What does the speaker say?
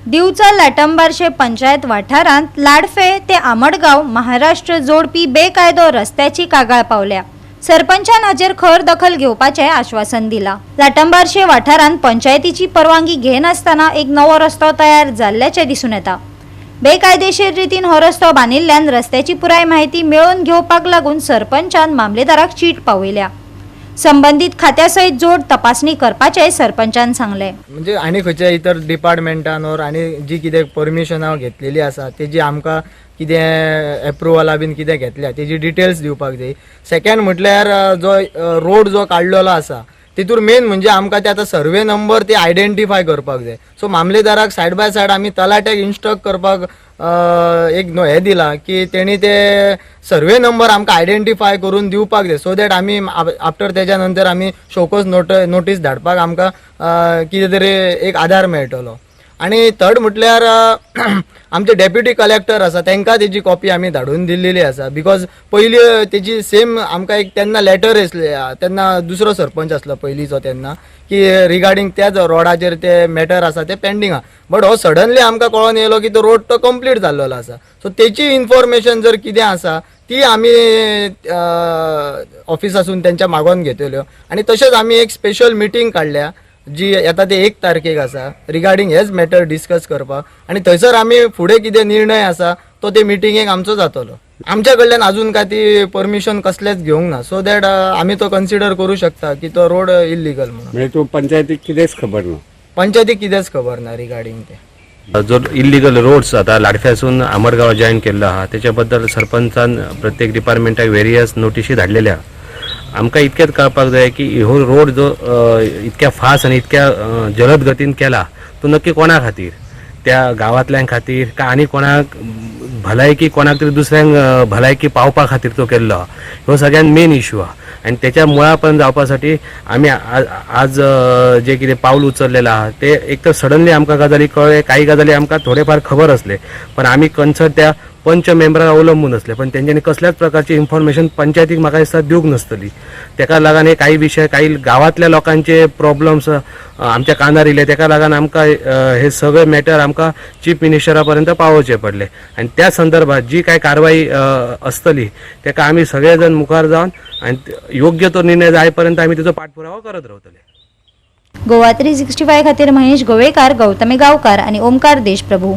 दिवचा लाटंबारशे पंचायत वाठारांत लाडफे ते आमडगाव महाराष्ट्र जोडपी बेकायदो रस्त्याची कागाळ पावल्या। सरपंचान हाचेर खर दखल घेवपाचे आश्वासन दिला। लाटंबारशे वाठारांत पंचायतीची परवानगी घेनासतना एक नवो रस्तो तयार जाल्ल्याचे दिसून येता। बेकायदेशीर रितीन हो रस्तो बांदिल्ल्यान रस्त्याची पुराय माहिती मेळोवन घेवपाक लागून सरपंचान मामलेदाराक चीट पावयल्या। संबंधित खात्यासयत जोड तपासणी करपाचे सरपंचान सांगले। म्हणजे आणि खंयच्या इतर डिपार्टमेंटांवर आणि जी कितें परमिशनां घेतलेली आसा तेजी आमकां कितें एप्रुवलां बीन कितें घेतल्या तेजी डिटेल्स दिवपाक जाय। सेकंड म्हटल्यार जो रोड जो काडलेलो आसा तितूर मेन म्हणजे आमकां ते आतां सर्वे नंबर ते आयडेंटिफाय करपाक जाय। सो मामलेदाराक सायड बाय सायड आमी तलाट्याक इन्स्ट्रक्ट करपाक एक हे दिला की तेणी ते सर्वे नंबर आमकां आयडेंटिफाय करून दिवपाक जाय, सो दॅट आमी आफ्टर तेच्या नंतर आमी शोकोज नोटीस धाडपाक आमकां कितें तरी एक आधार मेळटलो। आणि थर्ड म्हटल्यार आमचे डेप्युटी कलेक्टर आसा तांकां तेजी कॉपी आमी धाडून दिल्ली आसा। बिकॉज पयली तेजी सेम आमकां एक तेन्ना लेटर येसले, तेन्ना दुसरो सरपंच आसलो पयलींचो तेन्ना, की रिगार्डींग त्याच रोडाचेर ते मॅटर आसा ते पेंडींग आहा। बट हो सडनली आमकां कळोन येयलो की तो रोड तो कंप्लीट जाल्लो आसा। सो तेची इन्फॉर्मेशन जर कितें आसा ती आमी ऑफिसासून तेंच्या मागोवन घेतल्यो आणि तशेंच आमी एक स्पेशल मिटींग काडल्या जी येता ते 1 तारखेक आसा रिगार्डींग हेच मॅटर डिस्कस करपाक, आणि थंयसर आमी फुडें कितें निर्णय आसा तो ते मिटिंगेक आमचो जातलो। आमच्या कडल्यान अजून काय ती परमिशन कसलेच घेवंक ना, सो दॅट आमी तो कन्सिडर करू शकता की तो रोड इल्लिगल म्हणून। म्हणजे तो पंचायतीक कितेंच खबर ना, पंचायतीक कितेंच खबर ना रिगार्डींग ते। जो इल्लिगल रोड्स आता लाडफ्यासून आमडगाव जॉईन केल्लो आहा त्याच्याबद्दल सरपंचान प्रत्येक डिपार्टमेंटाक वेरियस नोटिशी धाडलेल्या। आमकां इतकेंच कळपाक जाय की हो रोड जो इतक्या फास्ट आणि इतक्या जलद गतीन केला तो नक्की कोणा खातीर, त्या गांवांतल्यां खातीर का आनी कोणाक भलायकी कोणाक तरी दुसऱ्यांक भलायकी पावपा खातीर तो केल्लो, ह्यो सगळ्यात मेन इश्यू आहा। आणि त्याच्या मुळापर्यंत जावपासाठी आमी आज जे कितें पाऊल उचललेलं आहा ते एक तर सडनली आमकां गजाली कळ्ळे, काही गजाली आमकां थोडेफार खबर असले पण आमी कन्सर्ट त्या पंच मेंबरांक अवलंबून असले, पण तेंच्यांनी कसल्याच प्रकारची इन्फॉर्मेशन पंचायतीक म्हाका दिसता दिवंक नासतली। तेका लागून हे काही विशय काही गांवांतल्या लोकांचे प्रॉब्लम्स आमच्या कानार येयले, तेका लागून आमकां हे सगळे मॅटर आमकां चीफ मिनिस्टरा पर्यंत पावोवचे पडले आणि त्या संदर्भात जी काय कारवाई असतली तेका आमी सगळे जण मुखार जावन आणि योग्य तो निर्णय जायपर्यंत आमी तेजो पाठपुरावो करत रावतले। गोवा 365 खातीर महेश गोवेकार, गौतमी गावकार आणि ओमकार देशप्रभू।